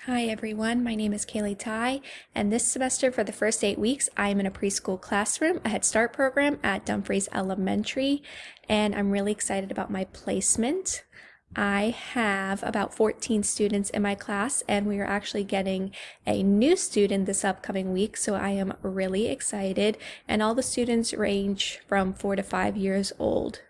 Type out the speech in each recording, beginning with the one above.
Hi everyone, my name is Kaylee Ty, and this semester for the first 8 weeks I am in a preschool classroom, a Head Start program at Dumfries Elementary, and I'm really excited about my placement. I have about 14 students in my class, and we are actually getting a new student this upcoming week, so I am really excited, and all the students range from 4 to 5 years old.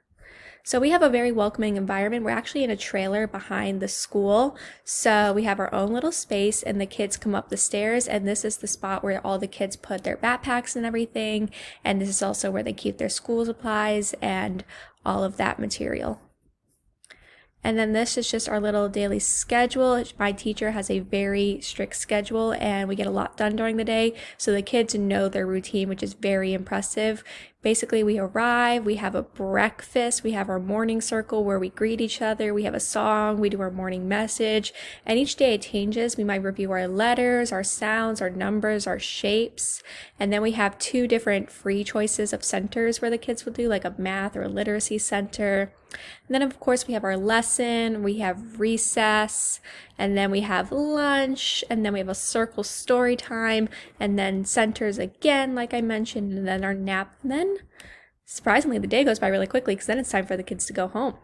So we have a very welcoming environment. We're actually in a trailer behind the school. So we have our own little space and the kids come up the stairs, and this is the spot where all the kids put their backpacks and everything. And this is also where they keep their school supplies and all of that material. And then this is just our little daily schedule. My teacher has a very strict schedule and we get a lot done during the day. So the kids know their routine, which is very impressive. Basically, we arrive, we have a breakfast, we have our morning circle where we greet each other, we have a song, we do our morning message, and each day it changes. We might review our letters, our sounds, our numbers, our shapes, and then we have 2 different free choices of centers where the kids will do, like a math or a literacy center. And then of course we have our lesson, we have recess, and then we have lunch, and then we have a circle story time, and then centers again, like I mentioned, and then our nap. And then, surprisingly, the day goes by really quickly because then it's time for the kids to go home.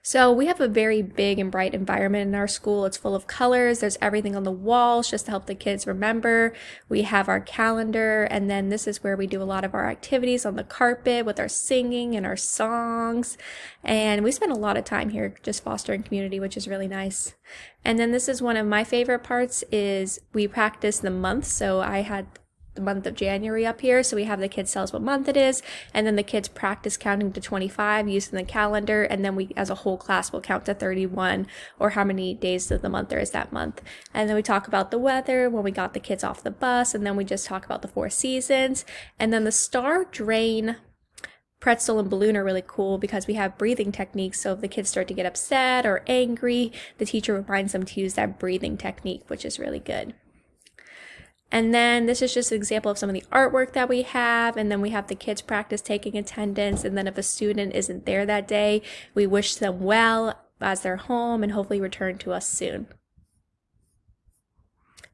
So we have a very big and bright environment in our school. It's full of colors. There's everything on the walls just to help the kids remember. We have our calendar, and then this is where we do a lot of our activities on the carpet with our singing and our songs. And we spend a lot of time here just fostering community, which is really nice. And then this is one of my favorite parts is we practice the month. So I had the month of January up here, so we have the kids tell us what month it is, and then the kids practice counting to 25 using the calendar, and then we as a whole class will count to 31 or how many days of the month there is that month. And then we talk about the weather when we got the kids off the bus, and then we just talk about the 4 seasons. And then the star, drain, pretzel, and balloon are really cool because we have breathing techniques, so if the kids start to get upset or angry, the teacher reminds them to use that breathing technique, which is really good. And then this is just an example of some of the artwork that we have, and then we have the kids practice taking attendance, and then if a student isn't there that day, we wish them well as they're home and hopefully return to us soon.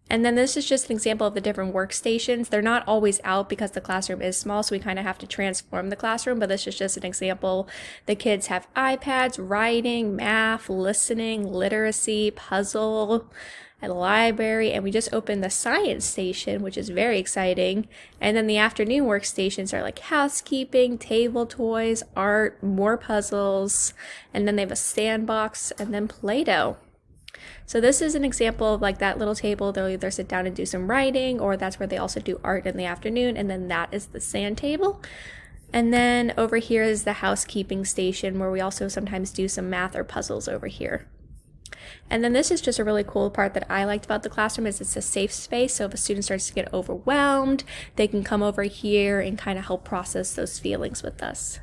And then this is just an example of the different workstations. They're not always out because the classroom is small, so we kind of have to transform the classroom, but this is just an example. The kids have iPads, writing, math, listening, literacy, puzzle, a library, and we just opened the science station, which is very exciting. And then the afternoon workstations are like housekeeping, table toys, art, more puzzles, and then they have a sandbox and then Play-Doh. So this is an example of like that little table. They'll either sit down and do some writing, or that's where they also do art in the afternoon, and then that is the sand table. And then over here is the housekeeping station where we also sometimes do some math or puzzles over here. And then this is just a really cool part that I liked about the classroom is it's a safe space, so if a student starts to get overwhelmed, they can come over here and kind of help process those feelings with us.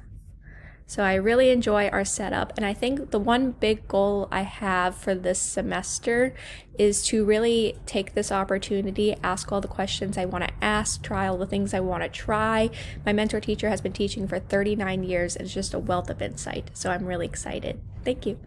So I really enjoy our setup, and I think the one big goal I have for this semester is to really take this opportunity, ask all the questions I want to ask, try all the things I want to try. My mentor teacher has been teaching for 39 years and it's just a wealth of insight, so I'm really excited. Thank you.